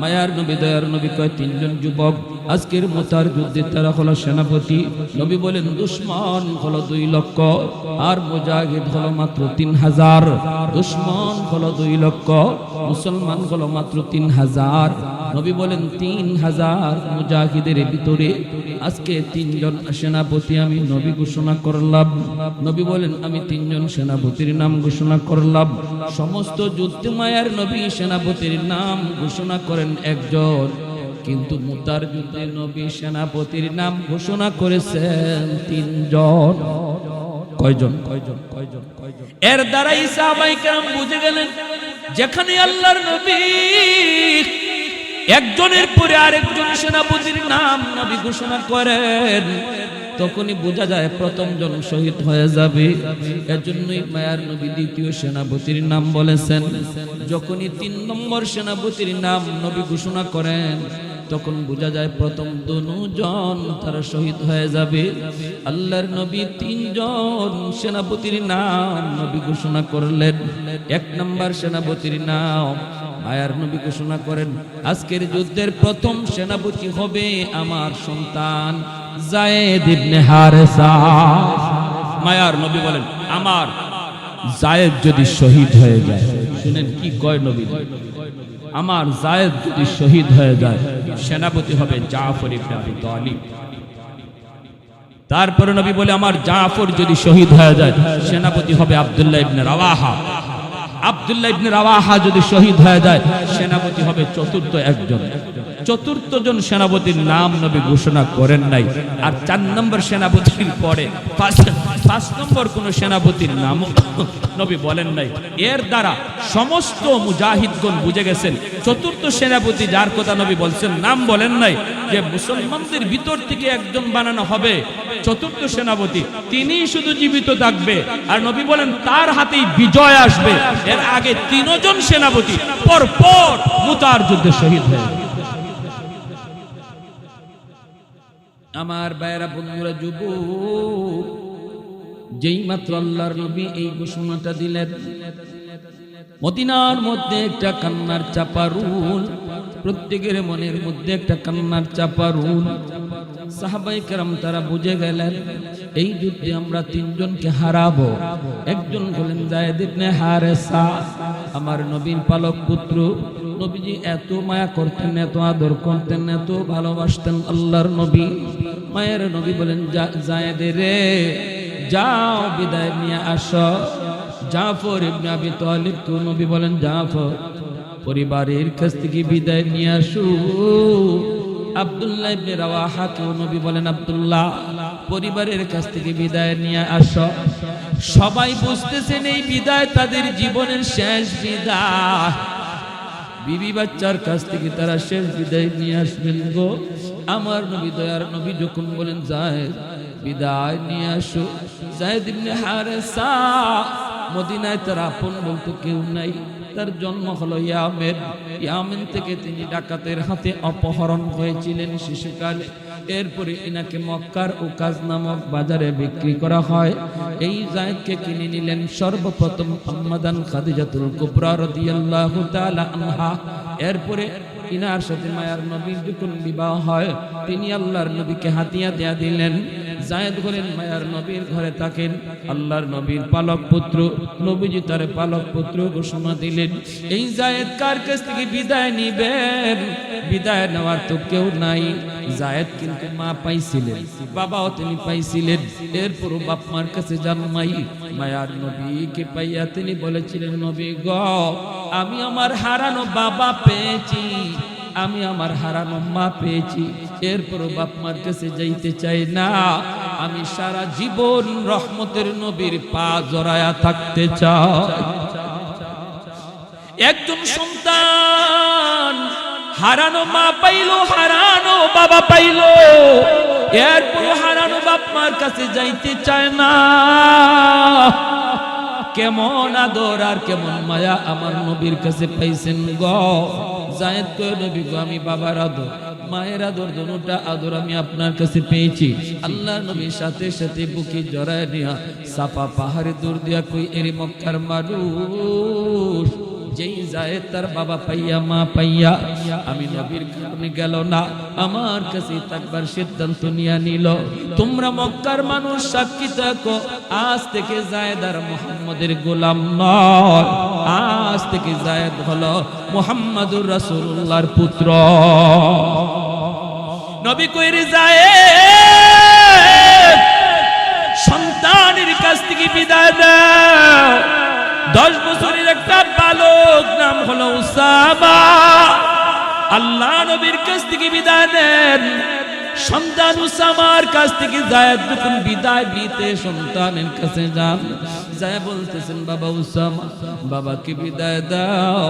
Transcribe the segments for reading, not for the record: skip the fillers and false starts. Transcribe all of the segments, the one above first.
মায়ার নবী দয়ার নবী কয় তিনজন যুবক আজকের মুতার যুদ্ধে তারা হলো সেনাপতি। নবী বলেন দুশমন হলো 2 লক্ষ আর মুজাহিদ হলো মাত্র 3000। দুশমন হলো 2 লক্ষ, মুসলমান হলো মাত্র 3000। নবী বলেন 3000 মুজাহিদের ভিতরে আজকে 3 জন সেনাপতি আমি নবী ঘোষণা করলাম। নবী বলেন আমি 3 জন সেনাপতির নাম ঘোষণা করলাম। সমস্ত যুদ্ধে মায়ার নবী সেনাপতির নাম ঘোষণা করেন একজন, কিন্তু মুতার যুদ্ধে নবী সেনাপতির নাম ঘোষণা করেছেন 3 জন। কয়জন? এর দ্বারাই সাহাবায়ে কেরাম বুঝে গেলেন যেখানে আল্লাহর নবী একজনের পরে আরেকজন সেনাপতির নাম নবী ঘোষণা করেন, তখনই বোঝা যায় প্রথম জন শহীদ হয়ে যাবে। এজন্যই মায়ার নবী দ্বিতীয় সেনাপতির নাম বলেছেন। যখনই 3 নম্বর সেনাপতির নাম নবী ঘোষণা করেন, তখন বোঝা যায় প্রথম 2 জন তারা শহীদ হয়ে যাবে। আল্লাহর নবী 3 জন সেনাপতির নাম নবী ঘোষণা করলেন। 1 নম্বর সেনাপতির নাম মায়ার নবী ঘোষণা করেন আজকের যুদ্ধের প্রথম সেনাপতি হবে আমার সন্তান যায়েদ ইবনে হারেসা। মায়ার নবী বলেন আমার যায়েদ যদি শহীদ হয়ে যায়, শুনেন কি কয় নবী, আমার যায়েদ যদি শহীদ হয়ে যায় সেনাপতি হবে জাফর ইবনে আবি তালিব। তারপরে নবী বলে আমার জাফর যদি শহীদ হয়ে যায় সেনাপতি হবে আব্দুল্লাহ ইবনে রাওয়াহা। আব্দুল্লাহ ইবনে রাওয়াহা যদি শহীদ হয়ে যায় সেনাপতি হবে চতুর্থ একজন। চতুর্থ জন সেনাপতির নাম নবী ঘোষণা করেন নাই। আর 4 নম্বর সেনাপতির পরে 5 নম্বর কোন সেনাপতির নাম নবী বলেন নাই। এর দ্বারা সমস্ত মুজাহিদগণ বুঝে গেছেন চতুর্থ সেনাপতি যার কথা নবী বলছেন নাম বলেন নাই, যে মুসলমানদের ভিতর থেকে একজন বানানো হবে চতুর্থ সেনাপতি, তিনি শুধু জীবিত থাকবে আর নবী বলেন তার হাতেই বিজয় আসবে। এর আগে 3 জন সেনাপতি পর পর মুতার যুদ্ধে শহীদ হয়ে গেল। আমার ভাইয়েরা বন্ধুরা যুবক, যেই মাত্র আল্লাহর নবী এই ঘোষণাটা দিলেন, মদিনার মধ্যে একটা কান্নার চাপা রুল, প্রত্যেকের মনের মধ্যে একটা কান্নার চাপা রুল। সাহাবায়ে কেরাম তারা বুঝে গেলেন এই যুদ্ধে আমরা 3 জনকে হারাবো। একজন হলেন যায়েদ ইবনে হারেসা, আমার নবীর পালক পুত্র। নবীজি এত মায়া করতেন, এত আদর করতেন, এত ভালোবাসতেন আল্লাহর নবী। মায়ের নবী বলেন যায়েদ রে যাও বিদায় নিয়ে আসো। জাফর ইবনে আবি তালিব কে নবী বলেন জাফর পরিবারের কাছ থেকে বিদায় নিয়ে আসো। আব্দুল্লাহ ইবনে রাওয়াহা কে নবী বলেন আব্দুল্লাহ পরিবারের কাছ থেকে বিদায় নিয়ে আসো। সবাই বুঝতেছেন এই বিদায় তাদের জীবনের শেষ বিদায়। বিবি বাচ্চার কাছ থেকে তারা শেষ বিদায় নিয়ে আসবেন গো। আমার নবী দয়ার নবী যখন বলেন যায়েদ বিদায় নিয়ে আসো, যায়েদ ইবনে হারেসা মদিনায় তার আপন বলতে কেউ নাই। তার জন্ম হলো ইয়ামেন। ইয়ামেন থেকে তিনি ডাকাতের হাতে অপহরণ হয়েছিলেন শিশুকালে। এরপরে ইনাকে মক্কার উকাজ নামক বাজারে বিক্রি করা হয়। এই যায়েদকে কিনে নিলেন সর্বপ্রথম আম্মাদান খাদিজাতুল কুবরা রাদিয়াল্লাহু তাআলা আনহা। এরপরে ইনার সাথে মায়ার নবীর যখন বিবাহ হয়, তিনি আল্লাহর নবীকে হাতিয়া দেয়া দিলেন। যায়েদ হলেন মায়ার নবীর ঘরে থাকেন, আল্লাহর নবীর পালক পুত্র। নবীজি তার পালক পুত্র ঘোষণা দিলেন। এই যায়েদ কার কাছ থেকে বিদায় নিবেন? বিদায় নেওয়ার তো কেউ নাই। যায়েদ কিন্তু মা পাইছিলেন, বাবাও তিনি পাইছিলেন। এরপর বাপ মার কাছে জন্মাই মায়ার নবীকে পাইয়া তিনি বলেছিলেন নবী গ আমি আমার হারানো বাবা পেয়েছি, আমি আমার হারানো মা পেয়েছি। এরপর বাপ মার কাছে যাইতে চাই না, আমি সারা জীবন রহমতের নবীর পা জড়ায়া থাকতে চাই। একজন সন্তান হারানো মা পাইলো, হারানো বাবা পাইলো, এরপর হারানো বাপ মার কাছে যাইতে চায় না। কেমন আদর আর কেমন মায়া আমার নবীর কাছে পাইছেন গো। যায়েদ কয় নবী গো আমি বাবার আদর মায়ের আদর দুটোটা আদর আমি আপনার কাছে পেয়েছি। আল্লাহ নবীর সাথে সাথে বুকে জড়ায় নিয়া সাফা পাহাড়ে দূর দিয়া কই এর মক্কার মানুষ যেই যায় তার বাবা পাইয়া মা পাইয়া আমি নবীর কারণে গেল না, আমার কাছে থাকবার সিদ্ধান্ত নিয়ে নিল। তোমরা মক্কার মানুষ সাক্ষী থাকো, আজ থেকে যায়েদ আর মুহাম্মদের গোলাম নয়, আজ থেকে যায়েদ হলো মুহাম্মাদুর রাসূলুল্লাহর পুত্র। নবী কইরে যায়েদ সন্তানের কাছ থেকে বিদায় দাও। 10 বছরের একটা বালক নাম হলো উসামা, আল্লাহ নবীর কাছ থেকে বিদায় নেন। সন্তান উসামার কাছ থেকে যায়েদ যখন বিদায় নিতে সন্তানের কাছে যান, যায় বলতেছেন বাবা উসামা, বাবাকে বিদায় দাও,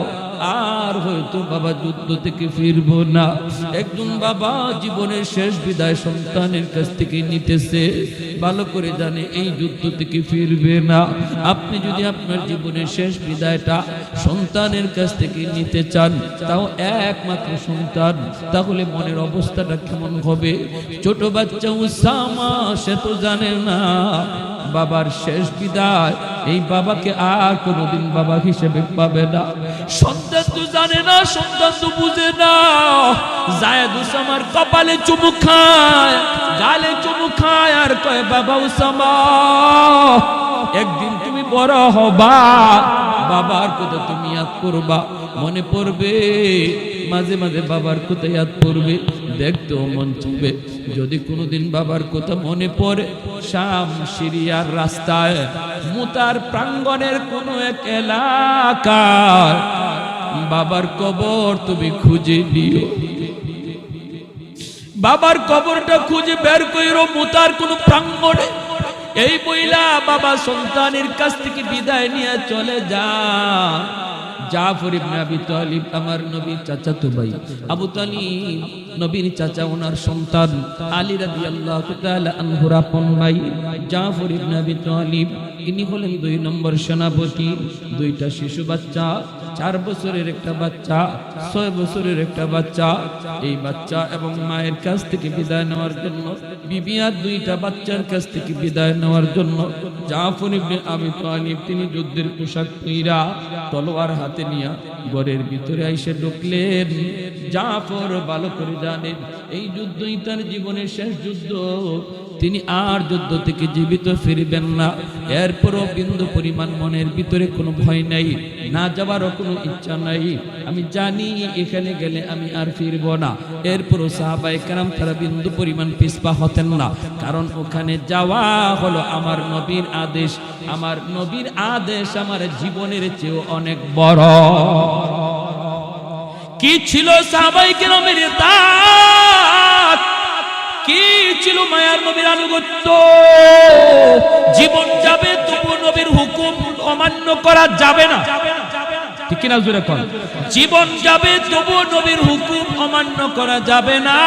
আর হয়তো বাবা যুদ্ধ থেকে ফিরবো না। একজন বাবা জীবনের শেষ বিদায় সন্তানের কাছ থেকে নিতেছে, ভালো করে জানে এই যুদ্ধ থেকে ফিরবে না। আপনি যদি আপনার জীবনের শেষ বিদায়টা সন্তানের কাছ থেকে নিতে চান, তাও একমাত্র সন্তান, তাহলে মনের অবস্থাটা কেমন হবে? ছোট বাচ্চা উসামা সে তো জানে না বাবার শেষ বিদায়, এই বাবাকে আর কোনোদিন বাবা হিসেবে পাবে না। সন্তান তো জানে না, সন্তান তো বুঝে না। যায়েদ উসামার কপালে চুমু খায়, গালে চুমু খায়, আর কয় বাবা উসামা একদিন তুমি বড় হবা, বাবার কথা তুমি ইয়াদ করবা, মনে পড়বে, মাঝে মাঝে বাবার কথা ইয়াদ করবে, দেখতেও মন চাইবে। যদি কোনোদিন বাবার কথা মনে পড়ে, শাম সিরিয়ার রাস্তায় মুতার প্রাঙ্গণের কোন এক এলাকায় বাবার কবর তুমি খুঁজে নিও, বাবার কবরটা খুঁজে বের কইরো মুতার কোন প্রাঙ্গণে। এই বইলা বাবা সন্তানের কাছ থেকে বিদায় নিয়ে চলে যা। জাফর ইবনে আবি তালিব আমার নবীর চাচাতো ভাই, আবু তালিব নবীর চাচা, ওনার সন্তান আলী রাদিয়াল্লাহু তাআলা আনহুর আপন ভাই জাফর ইবনে আবি তালিব, ইনি হলেন 2 নম্বর সেনাপতি। 2টা শিশু বাচ্চা, 4 বছরের একটা বাচ্চা, 6 বছরের একটা বাচ্চা। এই বাচ্চা এবং মায়ের কাছ থেকে বিদায় নেওয়ার জন্য, বিবি আর 2টা বাচ্চার কাছ থেকে বিদায় নেওয়ার জন্য জাফর ইবনে আবি তালিব তিনি যুদ্ধের পোশাক পরা তলোয়ার হাতে নিয়ে ঘরের ভিতরে এসে ঢুকলেন। জাফর ভালো করে জানেন এই যুদ্ধই তার জীবনের শেষ যুদ্ধ, তিনি আর যুদ্ধ থেকে জীবিত ফিরবেন না। এরপরও বিন্দু পরিমাণ মনের ভিতরে কোনো ভয় নাই, না যাওয়ারও কোনো ইচ্ছা নাই। আমি জানি এখানে গেলে আমি আর ফিরবো না। এরপরও সাহাবায়ে কেরাম তারা বিন্দু পরিমাণ পিছপা হতেন না, কারণ ওখানে যাওয়া হলো আমার নবীর আদেশ। আমার নবীর আদেশ আমার জীবনের চেয়েও অনেক বড়। কি ছিল সাহাবায়ে কেরামের তাত, কি ছিল মায়ার নবীর আনুগত্য। জীবন যাবে তবু নবীর হুকুম অমান্য করা যাবে না, ঠিক কিনা জোরে কোন? জীবন যাবে তবু নবীর হুকুম অমান্য করা যাবে না।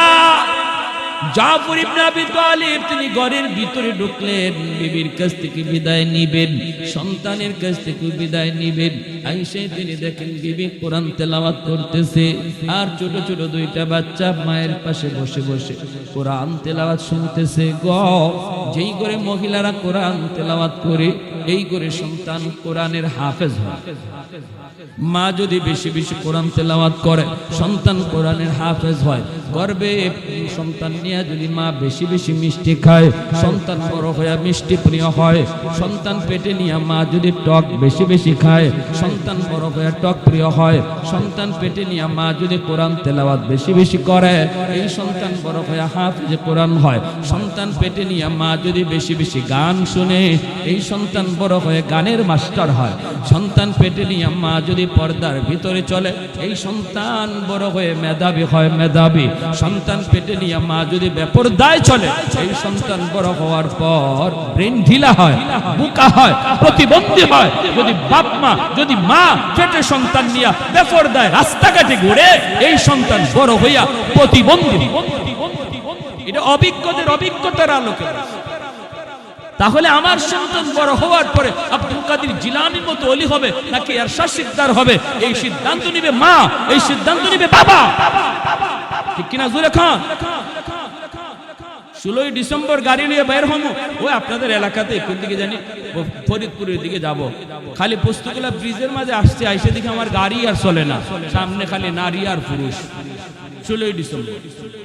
জাফর ইবনে আবি তালিব তিনি ঘরের ভিতরে ঢুকলেন, বিবির কাছ থেকে বিদায় নিবেন, সন্তানের কাছ থেকে বিদায় নিবেন। আইসে তিনি দেখেন বিবি কোরআন তেলাওয়াত করতেছে, আর ছোট ছোট 2টা বাচ্চা মায়ের পাশে বসে বসে কোরআন তেলাওয়াত শুনতেছে। যেই করে মহিলারা কোরআন তেলাওয়াত করে, এই করে সন্তান কোরআনের হাফেজ হয়। মা যদি বেশি বেশি কোরআন তেলাওয়াত করে, সন্তান কোরআনের হাফেজ হয়। গর্বে সন্তান নিয়ে যদি মা বেশি বেশি মিষ্টি খায়, সন্তান বড় হয়ে মিষ্টি প্রিয় হয়। সন্তান পেটে নিয়ে মা যদি টক বেশি বেশি খায়, সন্তান বড় হয়ে টক প্রিয় হয়। সন্তান পেটে নিয়ে মা যদি কোরআন তেলাওয়াত বেশি বেশি করে, এই সন্তান বড় হয়ে হাফেজ কোরআন হয়। সন্তান পেটে নিয়ে মা যদি বেশি বেশি গান শুনে, এই সন্তান বড় হয়ে গানের মাস্টার হয়। সন্তান পেটে নিয়ে মা যদি পর্দার ভিতরে চলে, এই সন্তান বড় হয়ে মেধাবী হয় মেধাবী। সন্তান পেটে নিয়ে মা যদি বেপরদায় চলে, এই সন্তান বড় হওয়ার পর ব্রেন ঢিলা হয়, বোকা হয়, প্রতিবন্ধী হয়। যদি বাপ মা যদি মা পেটে সন্তান নিয়ে বেপরদায় রাস্তাঘাটে ঘুরে, এই সন্তান বড় হইয়া প্রতিবন্ধী। এটা অভিজ্ঞদের অভিজ্ঞতার আলোকে। তাহলে আমার সন্তান বড় হওয়ার পরে আব্দুল কাদের জিলানীর মতো ওলি হবে নাকি এরশাদ সিকদার হবে, এই সিদ্ধান্ত নিবে মা, এই সিদ্ধান্ত নিবে বাবা, ঠিক কিনা জোরে খান? 16ই ডিসেম্বর গাড়ি নিয়ে বের হবো, ওই আপনাদের এলাকাতে কোন দিকে জানি, ফরিদপুরের দিকে যাব, খালি পোস্তগোলা ব্রিজের মাঝে আসছে, আইসে দিকে আমার গাড়ি আর চলে না, সামনে খালি নারী আর পুরুষ। 16ই ডিসেম্বর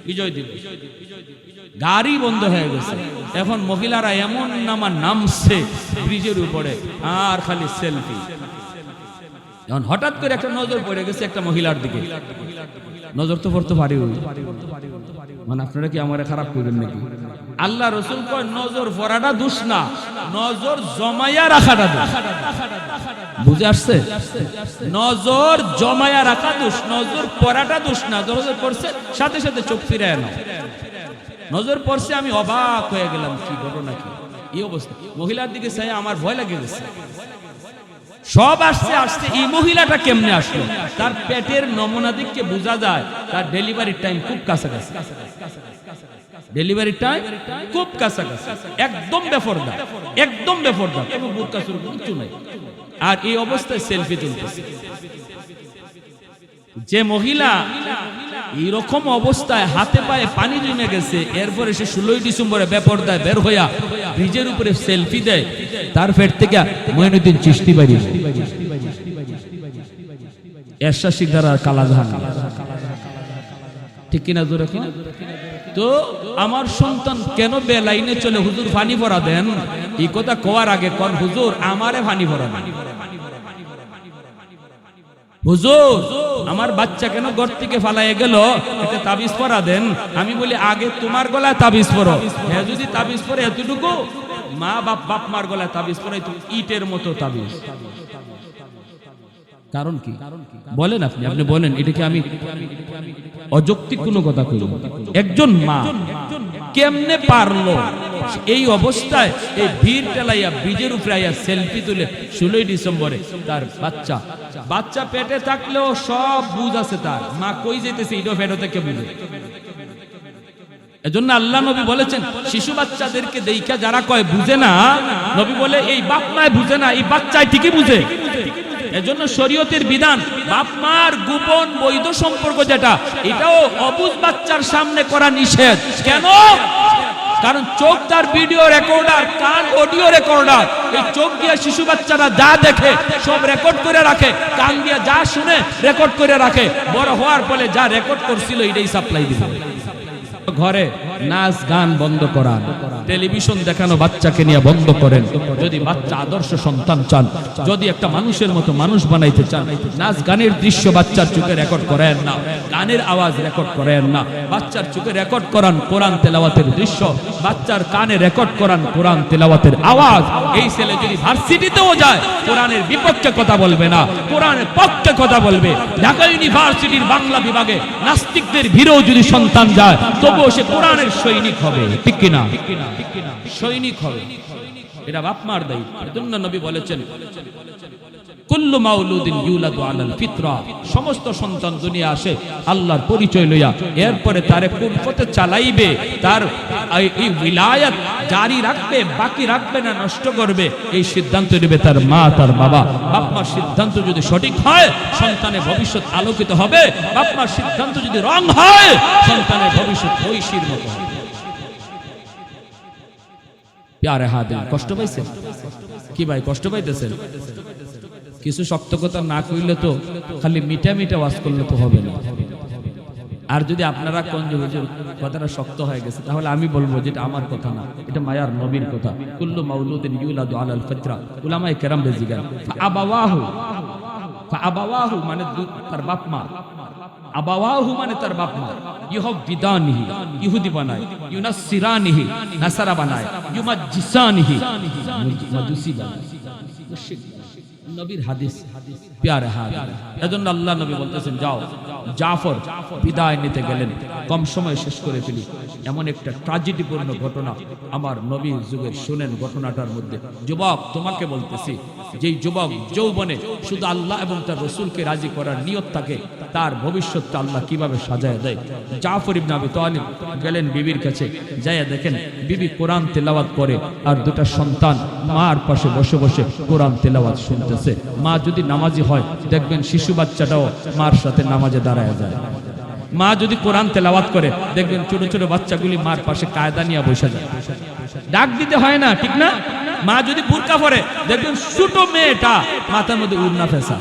বিজয় দিবস, গাড়ি বন্ধ হয়ে গেছে। এখন মহিলারা এমন নামছে ব্রিজের উপরে, আর খালি সেলফি। এখন হঠাৎ করে একটা নজর পড়ে গেছে একটা মহিলার দিকে, নজর তো পড়তে পারি, মানে আপনারা কি আমার খারাপ করবেন নাকি? আল্লাহ রসুল কয় নজর পড়াটা দোষ না, নজর জমাইয়া রাখাটা দোষ। বুঝে আসছে? নজর জমাইয়া রাখা দোষ, নজর পড়াটা দোষ না। নজর পড়ছে সাথে সাথে চোখ ফিরায় না, নজর পড়ছে আমি অবাক হয়ে গেলাম, কি ঘটনা, কি এই অবস্থা। মহিলার দিকে চাই আমার ভয় লাগে গেছে। সব আসছে আসছে, এই মহিলাটা কেমনে আসলো? তার পেটের নমুনা দিকে বোঝা যায় তার ডেলিভারি টাইম খুব কাছাকাছি, ডেলিভারি টাইম খুব কাছাকাছি, একদম বেপরদা, একদম বেপরদা, কোনো বুরকা শুরু কিছু নাই। আর এই অবস্থায় সেলফি তুলতেছে। যে মহিলা এইরকম অবস্থায় হাতে পায়ে পানি জমে গেছে, এরপরে সে 16ই ডিসেম্বরে বেপরদায় বের হইয়া ব্রিজের উপরে সেলফি দেয়, তার পেট থেকে মঈনুদ্দিন চিশতি বাড়ি, এরশাদ শিকদার আর কালাজাহান, ঠিক কিনা জোরে? তো আমার সন্তান কেন বেলাইনে চলে হুজুর পানি ভরা দেন, এই কথা কোয়ার আগে কোন হুজুর আমারে পানি ভরা দেন, হুজুর আমার বাচ্চা কেন ঘর থেকে ফালাইয়া গেল, একটা তাবিজ পরা দেন। আমি বলি আগে তোমার গলায় তাবিজ পরো, হ্যাঁ যদি তাবিজ পরে এতটুকু, মা বাপ মার গলায় তাবিজ পরে ইটের মতো তাবিজ। কারণ কি বলেন আপনি, আপনি বলেন, এটা কি আমি অযৌক্তিক কোনো কথা কইব? একজন মা কেমনে পারলো এই অবস্থায় এই ভিড় টেলাইয়া ব্রিজের উপরে আইয়া সেলফি তুলে 16ই ডিসেম্বরে তার বাচ্চা পেটে থাকলেও সব বুঝ আছে, তার মা কই যেতেছে এটাও পেট থেকে বুঝে। এজন্য আল্লাহ নবী বলেছেন শিশু বাচ্চাদেরকে দেখা যারা কয় বুঝে না, নবী বলে এই বাপ মায় বুঝে না, এই বাচ্চাই ঠিকই বুঝে। এজন্য শরীয়তের বিধান বাপ মার গোপন বৈধ সম্পর্ক যেটা, এটাও অবুঝ বাচ্চার সামনে করা নিষেধ। কেন? কারণ চোখ তার ভিডিও রেকর্ডার, কান অডিও রেকর্ডার। এই চোখ দিয়ে শিশু বাচ্চারা যা দেখে সব রেকর্ড করে রাখে, কান দিয়ে যা শুনে রেকর্ড করে রাখে, বড় হওয়ার পরে যা রেকর্ড করছিল এটাই সাপ্লাই দিবে। ঘরে নাচ গান বন্ধ করান, টেলিভিশন দেখানো বাচ্চাকে নিয়ে বন্ধ করেন। যদি বাচ্চা আদর্শ সন্তান চান, যদি একটা মানুষের মতো মানুষ বানাইতে চান, নাচ গানের দৃশ্য বাচ্চার চোখে রেকর্ড করেন না, গানের আওয়াজ রেকর্ড করেন না, বাচ্চার চোখে রেকর্ড করান কোরআন তেলাওয়াতের দৃশ্য, বাচ্চার কানে রেকর্ড করান কোরআন তেলাওয়াতের আওয়াজ। এই ছেলে যদি ভার্সিটিতেও যায় কোরআনের বিপক্ষে কথা বলবে না, কোরআনের পক্ষে কথা বলবে। ঢাকা ইউনিভার্সিটির বাংলা বিভাগে নাস্তিকদের ভিড়েও যদি সন্তান যায়, তবুও সে কোরআনের সৈনিক হবে, ঠিক কিনা? সৈনিক হবে, এটা বাপ মার দায়িত্ব। এজন্য নবী বলেছেন কুল্লু মাউলুদিন ইউলাদু আলাল ফিতরা, সমস্ত সন্তান দুনিয়া আসে আল্লাহর পরিচয় লইয়া, এরপরে তারে কোন পথে চালাইবে, তার এই উলায়াত জারি রাখবে, বাকি রাখবে না নষ্ট করবে, এই সিদ্ধান্ত নেবে তার মা তার বাবা। বাপ মার সিদ্ধান্ত যদি সঠিক হয় সন্তানের ভবিষ্যৎ আলোকিত হবে, বাপ মার সিদ্ধান্ত যদি রং হয় সন্তানের ভবিষ্যৎ ঐশীর মতো হবে। প্যারে হাদিন, কষ্ট পাইছেন কি ভাই? কষ্ট পাইতেছেন? কিছু শক্ত কথা না কইলে তো, খালি মিঠা মিঠা ওয়াজ করলে তো হবে না। আর যদি আপনারা কোন যে হুজুর কথাটা শক্ত হয়ে গেছে, তাহলে আমি বলবো যেটা আমার কথা না, এটা মায়ার নবীর কথা। কুল্লু মাউলুদিন ইউলাদু আলাল ফিতরা, উলামায়ে কেরাম বেজিগান আবাওয়াহু মানে তার বাপ মা, আবাওয়াহু মানে তার বাপ মা, ইউহাবিদানিহি ইহুদি বানায়, ইউনাসসিরানিহি নাসারা বানায়, ইউমাজ্জিসানিহি মাজুসি বানায়। নবীর হাদিস, প্যারে হাদিস। এজন্য আল্লাহ নবী বলতেছেন যাও, জাফর বিদায় নিতে গেলেন, কম সময় শেষ করে ফেলি। এমন একটা ট্র্যাজেডিপূর্ণ ঘটনা আমার নবীর যুগের, শুনেন ঘটনাটার মধ্যে। যুবক তোমাকে বলতেছি, যেই যুবক যৌবনে শুধু আল্লাহ এবং তার রসুলকে রাজি করার নিয়ত থাকে, তার ভবিষ্যৎটা আল্লাহ কিভাবে সাজায় দেয়। জাফর ইবনে আবি তালিব গেলেন বিবির কাছে, যাইয়া দেখেন বিবি কোরআন তেলাওয়াত করে, আর দুটা সন্তান মার পাশে বসে বসে কোরআন তেলাওয়াত শুনতেছে। মা যদি নামাজি হয় দেখবেন শিশু বাচ্চাটাও মার সাথে নামাজে দাঁড়ায় যায়। মা যদি কোরআন তেলাওয়াত করে দেখবেন ছোট ছোট বাচ্চাগুলি মার পাশে কায়দা নিয়ে বসে যায়, ডাক দিতে হয় না, ঠিক না? মা যদি বুরকা পরে দেখবেন ছোট মেয়েটা মাথার মধ্যে উড়না ফেসা।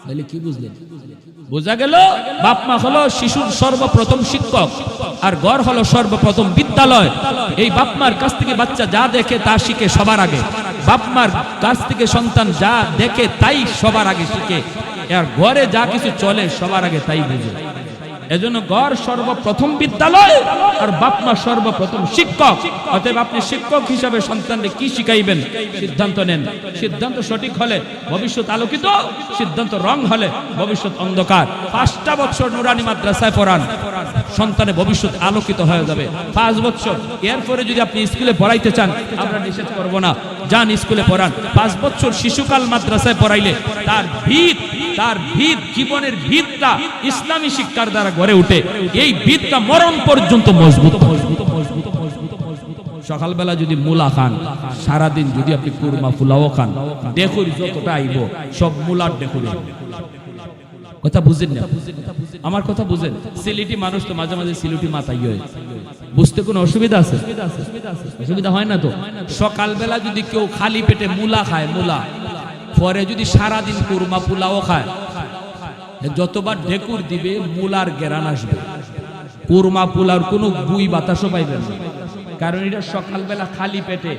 তাহলে কি বুঝলেন? বোঝা গেল বাপ মা হলো শিশুর সর্বপ্রথম শিক্ষক, আর ঘর হলো সর্বপ্রথম বিদ্যালয়। এই বাপ মার কাছ থেকে বাচ্চা যা দেখে তা শিখে সবার আগে, বাপ মার কাছ থেকে সন্তান যা দেখে তাই সবার আগে শিখে, আর ঘরে যা কিছু চলে সবার আগে তাই বুঝে। এজন্য ঘর সর্বপ্রথম বিদ্যালয় আর বাপ মা সর্বপ্রথম শিক্ষক। অতএব আপনি শিক্ষক হিসাবে সন্তানকে কি শিখাইবেন সিদ্ধান্ত নেন। সিদ্ধান্ত সঠিক হলে ভবিষ্যৎ আলোকিত, সিদ্ধান্ত রং হলে ভবিষ্যৎ অন্ধকার। 5টা বছর নুরানি মাদ্রাসায় পড়ান, সন্তানের ভবিষ্যৎ আলোকিত হয়ে যাবে। 5 বছর, এরপরে যদি আপনি স্কুলে পড়াইতে চান আমরা নিষেধ করব না, যান স্কুলে পড়ান। 5 বছর শিশুকাল মাদ্রাসায় পড়াইলে তার ভিত জীবনের ভিতটা ইসলামী শিক্ষার দ্বারা গড়ে উঠে। এই ভিতটা মরণ পর্যন্ত মজবুত। সকালবেলা যদি মুলা খান, সারাদিন যদি আপনি কুরমা পোলাও খান, দেখুন যতটা আইব সব মুলার দেখুন। কথা বুঝেন না? আমার কথা বুঝেন? সিলেটি মানুষ তো মাঝে মাঝে সিলেটি মাথায় হয়, বুঝতে কোনো অসুবিধা আছে? অসুবিধা হয় না তো? সকালবেলা যদি কেউ খালি পেটে মুলা খায়, মুলা পরে যদি সারাদিন কুরমা পোলাও খায়, যতবার ঢেকুর দিবে মুলার গেরান আসবে, কুরমা পোলার কোনো বুই বাতাসও পাইবেন না। কারণ এটা সকালবেলা খালি পেটে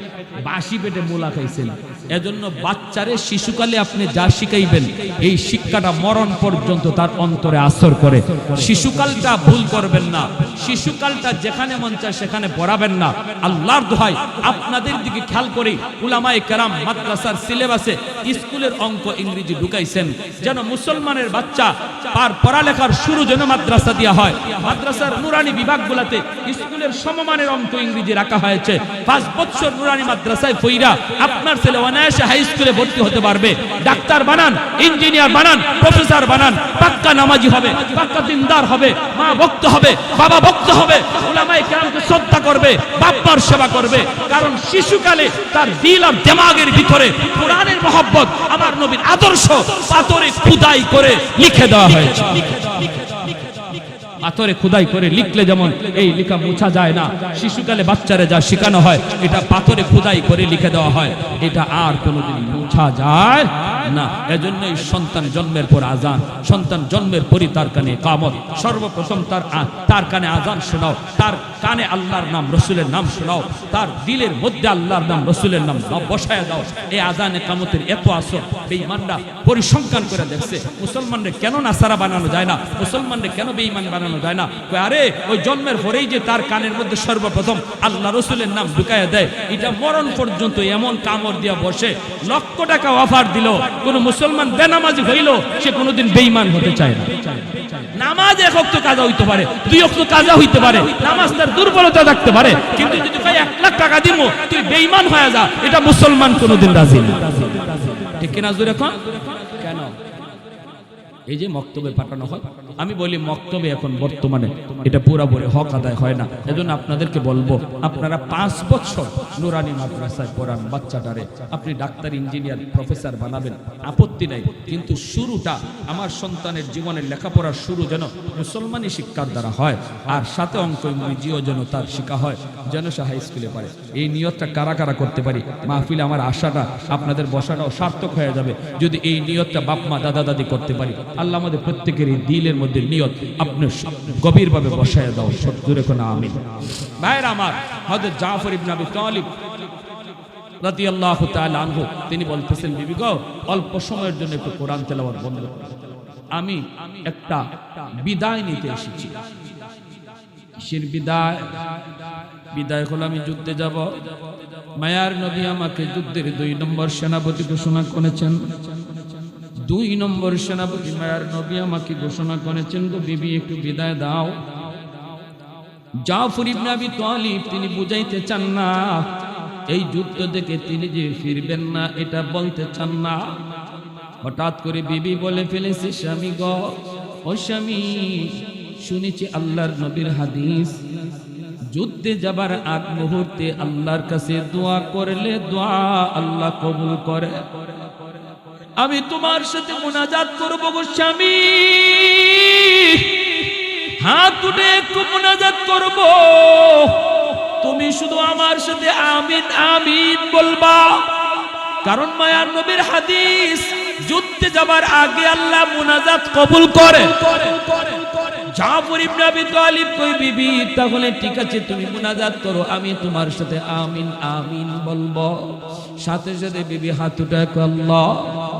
বাসি পেটে মুলা খাইছেন। এজন্য বাচ্চারে শিশুকালে আপনি যা শিখাইবেন এই শিক্ষাটা মরণ পর্যন্ত তার অন্তরে আসর করে। শিশুকালটা ভুল করবেন না, শিশুকালটা যেখানে মন চায় সেখানে পড়াবেন না। আল্লাহর দোহাই আপনাদের দিকে খেয়াল করে উলামায়ে কেরাম মাদ্রাসার সিলেবাসে স্কুলের অঙ্ক ইংরেজি ঢুকাইছেন, যেন মুসলমানের বাচ্চা তার পড়ালেখার শুরু যেন মাদ্রাসা দেওয়া হয়। মাদ্রাসার নুরানি বিভাগগুলোতে স্কুলের সমমানের অঙ্ক ইংরেজি রাখা হয়েছে। 5 বছর নুরানি মাদ্রাসায় পড়া আপনার ছেলে অনায়াসে হাই স্কুলে ভর্তি হতে পারবে। ডাক্তার বানান, ইঞ্জিনিয়ার বানান, প্রফেসর বানান, পাক্কা নামাজি হবে, পাক্কা দিনদার হবে, মা ভক্ত হবে, বাবা ভক্ত হবে, উলামায়ে কেরামকে শ্রদ্ধা করবে, বাপ্পার সেবা করবে। কারণ শিশুকালে তার দিল আর দিমাগের ভিতরে কোরআনের মহব্বত, আমার নবীর আদর্শ পাথরে খোদাই করে লিখে দেওয়া হয়েছে। পাথরে খোদাই করে লিখলে যেমন এই লেখা মুছা যায় না, শিশুকালে বাচ্চারে যা শেখানো হয় এটা পাথরে খোদাই করে লিখে দেওয়া হয়, এটা আর কোনোদিন মুছা যায় না। এজন্যই সন্তান জন্মের পর আজান, সন্তান জন্মের পরই তার কানে ইকামত। সর্বপ্রথম তার কানে আজান শোনাও, তার কানে আল্লাহর নাম রসুলের নাম শোনাও, তার দিলের মধ্যে আল্লাহর নাম রসুলের নাম বসায় দাও। এই আজান ইকামতের এত আসর বেঈমানরা পরিসংখ্যান করে দেখছে। মুসলমানদের কেন নাসারা বানানো যায় না, মুসলমানদের কেন বেঈমান বানানো যায় না? আরে ওই জন্মের পরেই যে তার কানের মধ্যে সর্বপ্রথম আল্লাহ রসুলের নাম ঢুকাইয়া দেয়, এটা মরণ পর্যন্ত এমন কামড় দিয়া বসে। লক্ষ টাকা অফার দিল, কোন মুসলমান বেনামাজি হইল সে কোনোদিন বেঈমান হতে চায় না। নামাজ 1 ওয়াক্ত কাজা হইতে পারে, 2 ওয়াক্ত কাজা হইতে পারে, নামাজ তার দুর্বলতা থাকতে পারে, কিন্তু যদি কয় 1 লাখ টাকা দিব তুই বেঈমান হয়ে যা, এটা মুসলমান কোনোদিন রাজি না। ঠিক কিনা জোরে এখন? কেন? এই যে মক্তবে পাঠানো হয়, আমি বলি মক্তবে এখন বর্তমানে এটা পুরোপুরি হক আদায় হয় না। এজন্য আপনাদেরকে বলবো আপনারা 5 বছর নুরানি মাদ্রাসায় পড়ান বাচ্চাটারে। আপনি ডাক্তার, ইঞ্জিনিয়ার, প্রফেসর বানাবেন, আপত্তি নাই, কিন্তু শুরুটা আমার সন্তানের জীবনের লেখাপড়ার শুরু যেন মুসলমানি শিক্ষার দ্বারা হয়, আর সাথে অঙ্ক ইংরেজিও যেন তার শিক্ষা হয়, যেন সে হাই স্কুলে পারে। এই নিয়তটা কারা কারা করতে পারি? মাহফিলে আমার আশাটা আপনাদের বসাটাও সার্থক হয়ে যাবে যদি এই নিয়তটা বাপ মা দাদা দাদি করতে পারি। আল্লাহ আমাদের প্রত্যেকের এই দিলের মধ্যে নিয়ত আপনি গভীরভাবে বসায় দাও। সত্যি কোন আমিন। ভাইরা আমার, হযরত জাফর ইবনে আবি তালিব রাদিয়াল্লাহু তাআলা আনহু তিনি বলতেছেন, বিবি গো অল্প সময়ের জন্য একটু কোরআন তেলাওয়াত বন্ধ করো, আমি একটা বিদায় নিতে এসেছি। কিসের বিদায়? বিদায় হলো আমি যুদ্ধে যাব। মায়ার নবী আমাকে যুদ্ধের 2 নম্বর সেনাপতি ঘোষণা করেছেন। 2 নম্বর সেনাপতি মায়ার নবী আমাকে ঘোষণা করেছেন, গো বিবি একটু বিদায় দাও। জাফর ইবনে আবি তালিব তিনি বুঝাইতে চান না, এই যুদ্ধ থেকে তিনি যে ফিরবেন না এটা বলতে চান না। হঠাৎ করে বিবি বলে ফেলেছে, স্বামী গো, ও স্বামী, শুনেছি আল্লাহর নবীর হাদিস, যুদ্ধে যাবার আগ মুহূর্তে আল্লাহর কাছে দোয়া করলে দোয়া আল্লাহ কবুল করে। আমি তোমার সাথে মুনাজাত করব গো স্বামী, দুটো একটু মুনাজাত করব, তুমি শুধু আমার সাথে আমিন আমিন বলবা। কারণ মায়ার নবীর হাদিস, যুদ্ধে যাবার আগে আল্লাহ মুনাজাত কবুল করে। জাফর ইবনে আবি তালিব কই বিবি, তাহলে ঠিক আছে তুমি মুনাজাত করো, আমি তোমার সাথে আমিন আমিন বলবো। সাথে সাথে বিবি হাত উঠায় আল্লাহ।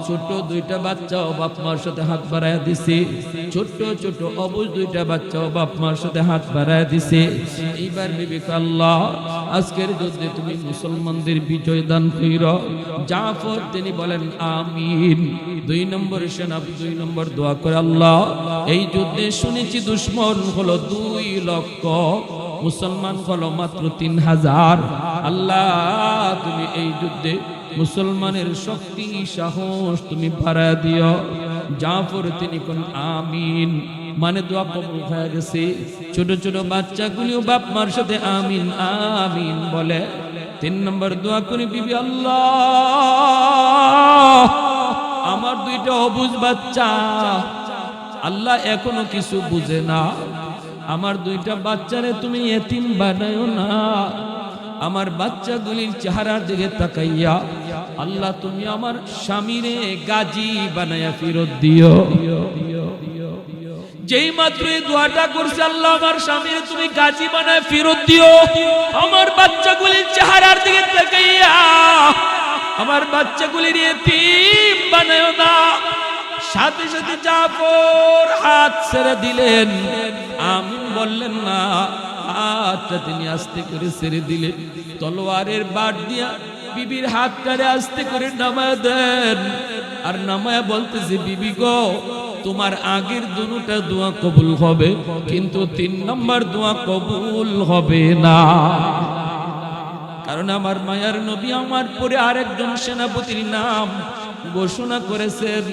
ছোট দুইটা বাচ্চাও বাপ মার সাথে হাত বাড়ায় দিছে, ছোট ছোট অবুঝ দুইটা বাচ্চাও বাপ মার সাথে হাত বাড়ায় দিছে। এইবার বিবি আল্লাহ, আজকের যুদ্ধে তুমি মুসলমানদের বিজয় দান কইরো। জাফর তিনি বলেন আমিন। 2 নম্বর সেনা 2 নম্বর দোয়া করে আল্লাহ, এই যুদ্ধে শুনেছি দুশমন হলো 2 লক্ষ, মুসলমান হলো মাত্র 3000। আল্লাহ তুমি এই যুদ্ধে মুসলমানের শক্তি সাহস তুমি বাড়ায় দিও। জাফর তিনি কোন আমিন, মানে দোয়া কবুল হয়ে গেছে। ছোট ছোট বাচ্চাগুলিও বাপ মার সাথে আমিন আমিন বলে। 3 নম্বর দোয়া করে বিবি আল্লাহ, আমার 2টা অবুঝ বাচ্চা, আল্লাহ এখনো কিছু বুঝে না, আমার 2টা বাচ্চারে তুমি এতিম বানায়ো না। আমার বাচ্চাগুলির চেহারার দিকে তাকাইয়া আল্লাহ তুমি আমার স্বামীরে গাজী বানায়া ফেরত দিও। যেই মাত্র এই দোয়াটা করছে, আল্লাহ আমার স্বামীরে তুমি গাজী বানায় ফেরত দিও। আমার বাচ্চাগুলির চেহারার দিকে তাকাইয়া আমার বাচ্চাগুলির এতিম বানায়ো না। সাথে সাথে জাফর হাত ছেড়ে দিলেন, আমিন বললেন না, হাতটা তিনি আস্তে করে ছেড়ে দিলেন। তলোয়ারের বাট দিয়া বিবির হাতটারে আস্তে করে নামায় দেন, আর নামায়া বলতেছে বিবি গো, তোমার আগের দুটা দোয়া কবুল হবে, কিন্তু 3 নম্বর দোয়া কবুল হবে না। কারণ আমার মায়ার নবী আমার পরে আরেকজন সেনাপতির নাম ঘোষণা করেছেন।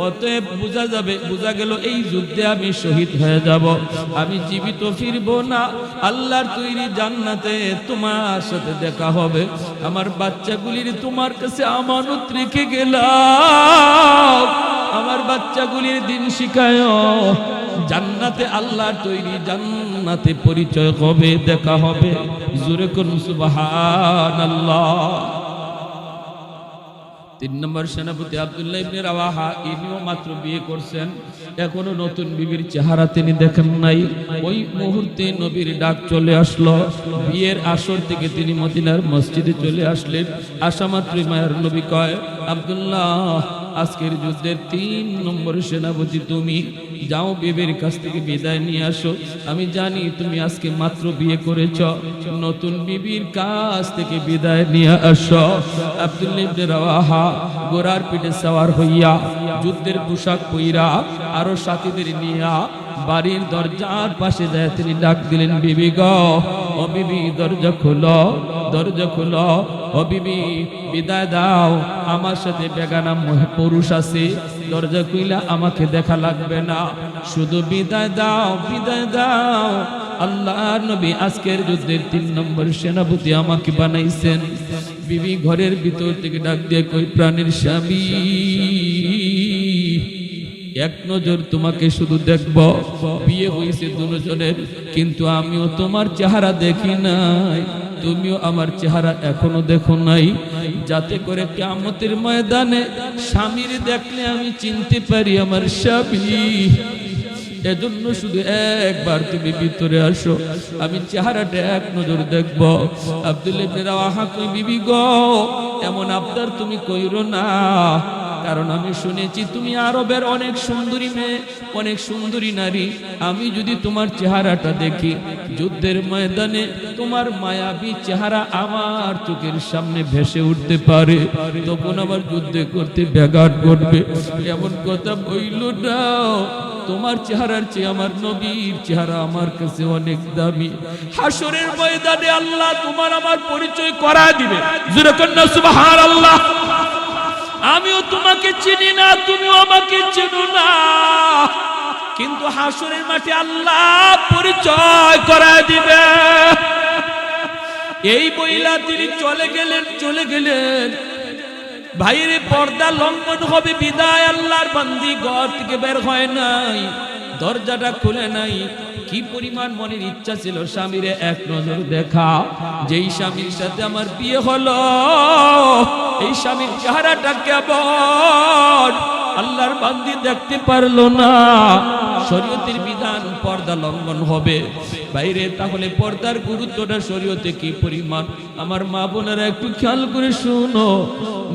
অতএব বোঝা গেল এই যুদ্ধে আমি শহীদ হয়ে যাব, আমি জীবিত ফিরব না। আল্লাহর তৈরি জান্নাতে তোমার সাথে দেখা হবে। আমার বাচ্চাগুলির তোমার কাছে আমানত রেখে গেলাম, আমার বাচ্চাগুলির দিন শিখায়। জান্নাতে আল্লাহর তৈরি জান্নাতে পরিচয় হবে, দেখা হবে। জোরে করুন সুবহানাল্লাহ। 3 নম্বর সেনাপতি আব্দুল্লাহ ইবনে রাওয়াহা, ইনিও মাত্র বিয়ে করছেন, এখনো নতুন বিবির চেহারা তিনি দেখেন নাই। ওই মুহূর্তে নবীর ডাক চলে আসলো। বিয়ের আসর থেকে তিনি মদিনার মসজিদে চলে আসলেন। আসা মাত্রই মায়ের নবী কয়, আব্দুল্লাহ আজকের যুদ্ধের 3 নম্বর সেনাপতি তুমি, যাও বিবির কাছ থেকে বিদায় নিয়ে আসো। আমি জানি তুমি আজকে মাত্র বিয়ে করেছ, নতুন বিবির কাছ থেকে বিদায় নিয়ে আসো। আব্দুল্লাহ ইবনে রাওয়াহা ঘোড়ার পিঠে সওয়ার হইয়া, যুদ্ধের পোশাক পইরা, আরো সাথীদের নিয়া বাড়ির দরজার পাশে যায় তিনি ডাক দিলেন, বিবি গো, ও বিবি দরজা খোলো, দরজা খোলো, ও বিবি বিদায় দাও, আমার সাথে বেগানা পুরুষ আছে, দরজা খুইলা আমাকে দেখা লাগবে না, শুধু বিদায় দাও, বিদায় দাও। আল্লাহর নবী আজকের যুদ্ধের 3 নম্বর সেনাপতি আমাকে বানাইছেন। বিবি ঘরের ভিতর থেকে ডাক দিয়ে কই, প্রাণের স্বামী, এক নজর তোমাকে শুধু দেখব, বিয়ে হয়েছে 2 জনের, কিন্তু আমিও তোমার চেহারা দেখি নাই, তুমিও আমার চেহারা এখনো দেখো নাই, যাতে করে কিয়ামতের ময়দানে স্বামীর দেখলে আমি চিনতে পারি আমার স্বামী। এজন্য শুধু একবার তুমি ভিতরে আসো, আমি চেহারাটা এক নজর দেখব। আব্দুল্লাহ ইবনে রাওয়াহা কই, বিবি গো, এমন আবদার তুমি কইরো না, কারণ আমি শুনেছি তুমি আরবের অনেক সুন্দরী মেয়ে, অনেক সুন্দরী নারী। আমি যদি তোমার চেহারাটা দেখি যুদ্ধের ময়দানে, তোমার মায়াবী চেহারা আমার চোখের সামনে ভেসে উঠতে পারে, তখন আবার যুদ্ধে করতে ব্যাঘাত ঘটবে। এমন কথা বইল না, তোমার চেহারার চেয়ে আমার নবীর চেহারা আমার কাছে অনেক দামি। হাসরের ময়দানে আল্লাহ তোমার আমার পরিচয় করায় দিবে। জোরে কন্যা সুবহানাল্লাহ। আমিও তোমাকে চিনি না, তুমিও আমাকে চেনো না, কিন্তু হাসরের মাঠে আল্লাহ পরিচয় করায় দিবে। এই বইলা তিনি চলে গেলেন। ভাইরে পর্দা লঙ্ঘন হবে বিদায় আল্লাহর বান্দি ঘর থেকে বের হয় নাই। দরজাটা খুলে নাই। কি পরিমাণ মনের ইচ্ছা ছিল স্বামীরে এক নজর দেখা। যেই স্বামীর সাথে আমার বিয়ে হলো, এই স্বামীর চেহারাটা কেমন আল্লাহর বান্দি দেখতে পারলো না। শরীয়তের বিধান পর্দা লঙ্ঘন হবে বাইরে, তাহলে পর্দার গুরুত্বটা শরীয়তে কি পরিমাণ আমার মা বোনেরা একটু খেয়াল করে শুনো।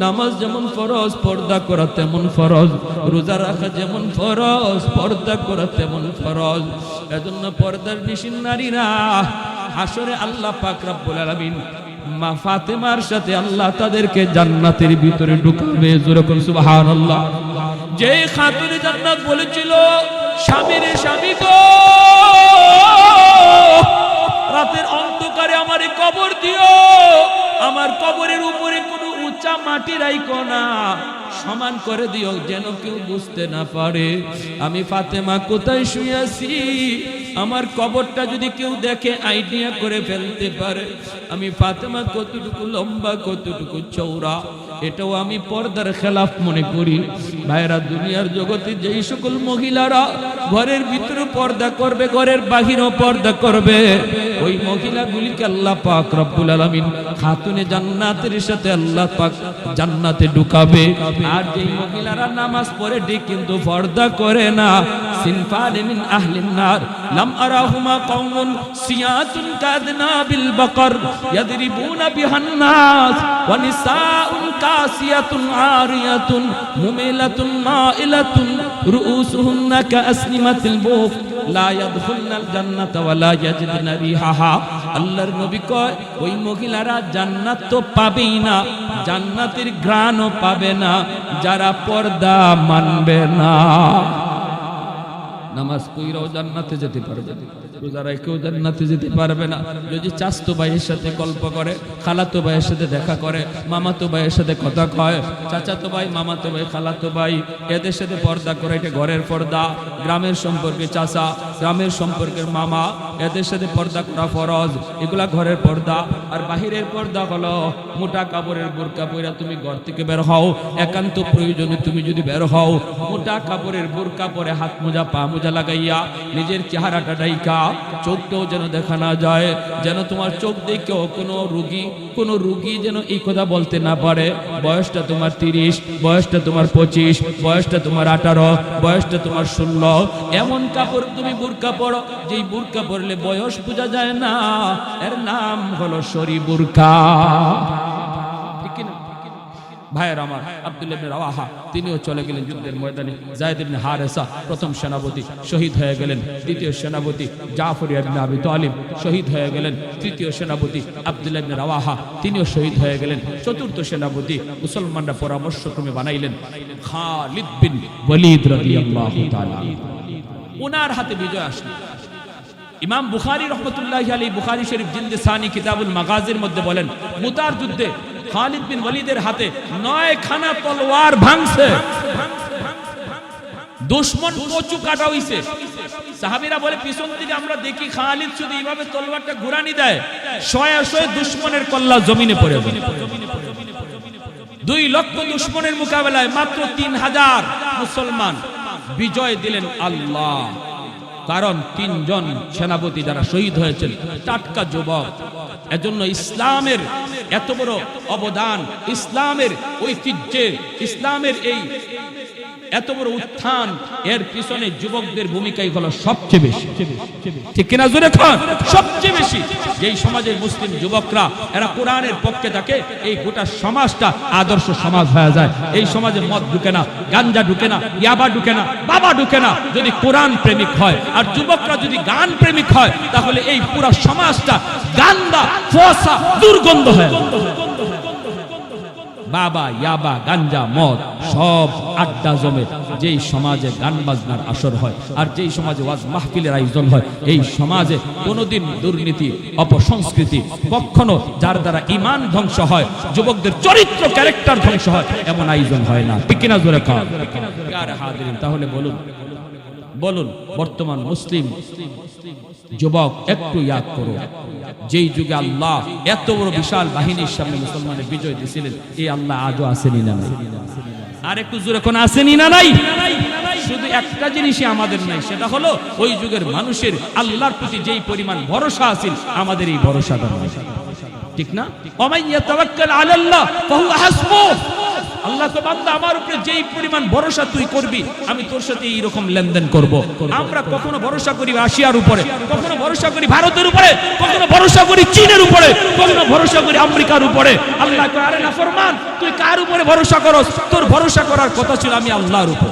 নামাজ যেমন ফরজ, পর্দা করা তেমন ফরজ। রোজা রাখা যেমন ফরজ, পর্দা করা তেমন ফরজ। এজন্য পর্দার নিশিন নারীরা হাসরে আল্লাহ পাক রব্বুল আলামিন মা ফাতেমার সাথে আল্লাহ তাদেরকে জান্নাতের ভিতরে ঢুকাবে। জোরে কোন সুবহানাল্লাহ। যে খাতুনে জান্নাত বলেছিল স্বামীর স্বামী গো, রাতের অন্ধকারে আমারে কবর দিও, আমার কবরের উপরে কোনো উঁচা মাটি রাখো না, সমান করে দিও যেন কেউ বুঝতে না পারে আমি ফাতেমা কোথায় শুয়ে আছি। আমার কবরটা যদি কেউ দেখে আইডিয়া করে ফেলতে পারে আমি ফাতেমা কতটুকু লম্বা, কতটুকু চওড়া, এটাও আমি পর্দার খেলাফ মনে করি। ভাইরা, দুনিয়ার জগতে যেই সকল মহিলারা ঘরের ভিতরে পর্দা করবে, ঘরের বাহিরেও পর্দা করবে, ওই মহিলাগুলিকে আল্লাহ পাক রব্বুল আলামিন খাতুনে জান্নাতের সাথে আল্লাহ পাক জান্নাতে ঢুকাবে। আর যেই মহিলারা নামাজ পড়ে ঠিক কিন্তু পর্দা করে না, সিনফান মিন আহলিন নার লাম আরাহুমা কওমুন সিয়াতুন কাদনাবিল বাকর ইয়াদরিবুনা বিহান নাস ওয়া নিসাউন কাসিয়াতুন আরিয়াতুন মুমিলাতুন মাইলাতুন রুউসুহুন্না কাসনিমাতিল বুখ লা ইয়াদখুলনাল জান্নাতা ওয়া লা ইয়াজিদুনা রিহাহা। আল্লাহর নবী কয় ওই মহিলারা জান্নাত তো পাবেই না, জান্নাতের ঘ্রাণও পাবে না যারা পর্দা মানবে না। নামাজ পড়লেও জান্নাতে যেতে পারবে, রোজা রেখেও জান্নাতে যেতে পারবে না। যদি চাচতো ভাইয়ের সাথে গল্প করে, খালাতো ভাইয়ের সাথে দেখা করে, মামাতো ভাইয়ের সাথে কথা কয়, চাচাতো ভাই, মামাতো ভাই, খালাতো ভাই, এদের সাথে পর্দা করে, এটা ঘরের পর্দা। গ্রামের সম্পর্কে চাচা, গ্রামের সম্পর্কের মামা, এদের সাথে পর্দা করা ফরজ, এগুলা ঘরের পর্দা। আর বাহিরের পর্দা হলো মোটা কাপড়ের বোরকা পরে তুমি ঘর থেকে বের হও, একান্ত প্রয়োজনে তুমি যদি বের হও, মোটা কাপড়ের বোরকা পরে হাত মোজা পা মোজা লাগাইয়া নিজের চেহারাটা ডাইকা, চোখটাও যেন দেখা না যায়, যেন তোমার চোখ দেখেও কোনো রুগী যেন এই কথা বলতে না পারে বয়সটা তোমার 30, বয়সটা তোমার 25, বয়সটা তোমার 18, বয়সটা তোমার 16। এমন কাপড় তুমি বুরকা পরো যেই বুরকা পরলে বয়স বোঝা যায় না, এর নাম হলো শরী বুরকা। ঠিক কিনা ভাইয়ের আমার? আব্দুল্লাহ ইবনে রাওয়াহা তিনিও চলে গেলেন যুদ্ধের ময়দানে। যায়েদ ইবনে হারেসা প্রথম সেনাপতি শহীদ হয়ে গেলেন। দ্বিতীয় সেনাপতি জাফর ইবনে আবি তালিব শহীদ হয়ে গেলেন। তৃতীয় সেনাপতি আব্দুল্লাহ ইবনে রাওয়াহা তিনিও শহীদ হয়ে গেলেন। চতুর্থ সেনাপতি মুসলমানরা পরামর্শক্রমে বানাইলেন খালিদ বিন ওয়ালিদ রাদিয়াল্লাহু তাআলা। ওনার হাতে বিজয় আসলো। ইমাম বুখারী রাহমাতুল্লাহি আলাইহি বুখারী শরীফ জিলদে সানি কিতাবুল মাগাজির মধ্যে বলেন মুতার যুদ্ধে খালিদ বিন ওয়ালিদের হাতে 9 খানা তলোয়ার ভাঙছে, দুশমন কচু কাটা হইছে। সাহাবীরা বলে পিছন থেকে আমরা দেখি খালিদ শুধু এইভাবে তলোয়ারটা ঘুরানি দেয়, শয়ে শয়ে দুশমনের কল্লা জমিনে পড়ে যায়। 2 লক্ষ দুশমনের মোকাবেলায় মাত্র 3000 মুসলমান বিজয় দিলেন আল্লাহ। কারণ 3 জন সেনাপতি যারা শহীদ হয়েছেন টাটকা যুবক। এজন্য ইসলামের এত বড় অবদান, ইসলামের ঐতিহ্যের, ইসলামের এই এত বড় উত্থান, এর পিছনে যুবকদের ভূমিকাই হলো সবচেয়ে বেশি। ঠিক কিনা জোরে খান? সবচেয়ে বেশি। যেই সমাজের মুসলিম যুবকরা এরা কোরআনের পক্ষে থাকে, এই গোটা সমাজটা আদর্শ সমাজ হয়ে যায়। এই সমাজে মদ ঢুকে না, গাঞ্জা ঢুকে না, ইয়াবা ঢুকে না, বাবা ঢুকে না, যদি কোরআন প্রেমিক হয়। আর যুবকরা যদি গান প্রেমিক হয় তাহলে এই পুরো সমাজটা গান্দা, ফসা, দুর্গন্ধ হয়। বাবা, ইয়াবা, গাঞ্জা, মদ সব আড্ডা জমে যেই সমাজে গান বাজনার আসর হয়, আর যেই সমাজে ওয়াজ মাহফিলের আয়োজন হয়, এই সমাজে কোনোদিন দুর্নীতি, অপসংস্কৃতি, কখনো যার দ্বারা ঈমান ধ্বংস হয়, যুবকদের চরিত্র ক্যারেক্টার ধ্বংস হয়, এমন আয়োজন হয় না। ঠিক কিনা জোরে কর? তাহলে বলুন বর্তমান মুসলিম যুবক একটু ইয়াদ করো, যেই যুগে আল্লাহ এত বড় বিশাল বাহিনীর সামনে মুসলমানের বিজয় দিয়েছিলেন, এই আল্লাহ আজও আসেনি না নাই? আর একটু জোরে কোন আসেনি না নাই? শুধু একটা জিনিসই আমাদের নাই, সেটা হলো ওই যুগের মানুষের আল্লাহর প্রতি যেই পরিমাণ ভরসা আছিল আমাদের এই ভরসাটা নাই, ঠিক না? ওমাইয়া তাওয়াক্কাল আলাল্লাহ ফাহুয়া হাসবুহ। আল্লাহ তো বান্দা আমার উপরে যেই পরিমাণ ভরসা তুই করবি আমি তোর সাথে এইরকম লেনদেন করব। আমরা কখনো ভরসা করি রাশিয়ার উপরে, কখনো ভরসা করি ভারতের উপরে, কখনো ভরসা করি চীনের উপরে, কখনো ভরসা করি আমেরিকার উপরে। আল্লাহ কয় আরে নাফরমান তুই কার উপরে ভরসা করস? তোর ভরসা করার কথা ছিল আমি আল্লাহর উপর।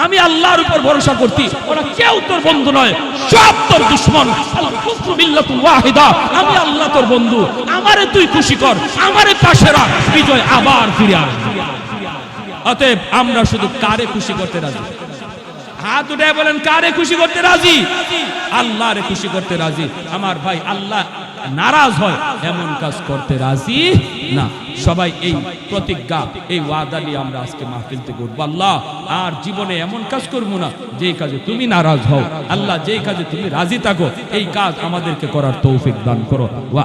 আমি আল্লাহর উপর ভরসা করতি, ওরা কেউ তোর বন্ধু নয়, সব তোর দুশমন। আল কুফরু মিল্লাতুন ওয়াহিদা, আমি আল্লাহ তোর বন্ধু, আমারে তুই খুশি কর, আমারে পাশে রাখ, বিজয় আবার ফিরে আসবে। অতএব আমরা শুধু কারে খুশি করতে রাজি? হাত উঠায় বলেন কারে খুশি করতে রাজি? আল্লাহরে খুশি করতে রাজি। আমার ভাই আল্লাহ নারাজ হয় এমন কাজ করতে রাজি না। সবাই এই প্রতিজ্ঞা, এই ওয়াদা নিয়ে আমরা আজকে মাহফিল থেকে উঠবো। আল্লাহ আর জীবনে এমন কাজ করবো না যেই কাজে তুমি নারাজ হও। আল্লাহ যেই কাজে তুমি রাজি থাকো এই কাজ আমাদেরকে করার তৌফিক দান করো। ওয়া